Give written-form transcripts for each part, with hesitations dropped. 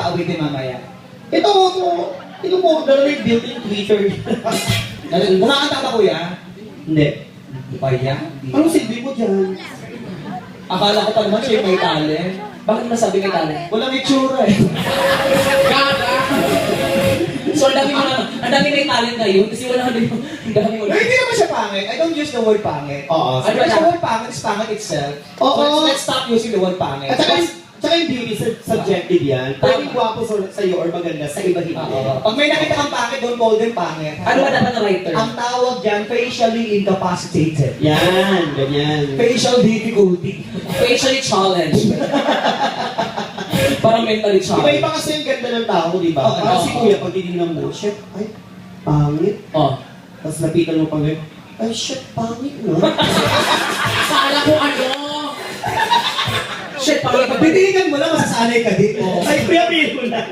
aawitin mamaya. Ito mo, dalawa yung built in Twitter. Kumakanta ba kuya? Hindi. Hindi pa yan. Anong silbi mo dyan? Akala ko pa naman siya yung may talent. Bakit masabi may talent? Walang itsura eh. So, ang dami may talent ngayon kasi wala na yung ang dami Pero hindi naman siya pangit. I don't use the word pangit. Oo. Ano ba the word pangit is pangit itself. Oo. So let's stop using the word pangit. At saka yung beauty, subjective yan. Pwedeng gwapo sa'yo or maganda, sa iba hindi. Pag may nakita kang pangit, don't call them pangit. Ano ba dapat na writer? Ang tawag dyan, facially incapacitated. Yan, ganyan. Facial difficulty. Facially challenged. Parang mentally challenged. Iba-iba kasi yung ganda ng tao, di ba? Oo. Parang si Kuya, pag tinignan mo, shit, ay, pangit. Oh. Tapos napitan mo pang ay, shit, pangit, no? Akala ko ano? Shit, pangit. Pagtitingan mo lang, masasanay ka din. Ay, Kuya, mo lang.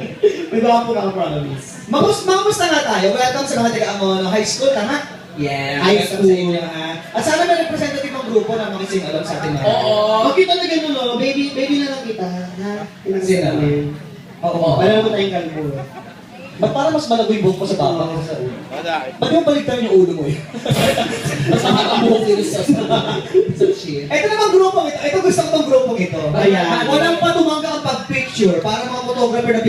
May gwapo ka, promise. Mamusta nga tayo. Welcome sa mga taga-Amono High School, tama? Yeah. High Welcome school. sa inyo lahat. At sana may representative ng grupo na makising alam sa ating mga. Oo. Pag kita na gano'n, no? Baby na lang kita. Ha? Sino? Oo. Alam mo tayong kalbo. Ba't parang mas malago yung buhok ko sa baba kaysa sa ulo? Ba't yung baligtad yung ulo mo eh? Mas makakabuhok dito sa shit. Ito namang grupo ito. Ito gusto ko tong grupo ito. Ayan. Walang patumangga ang pag-picture para mga photographer na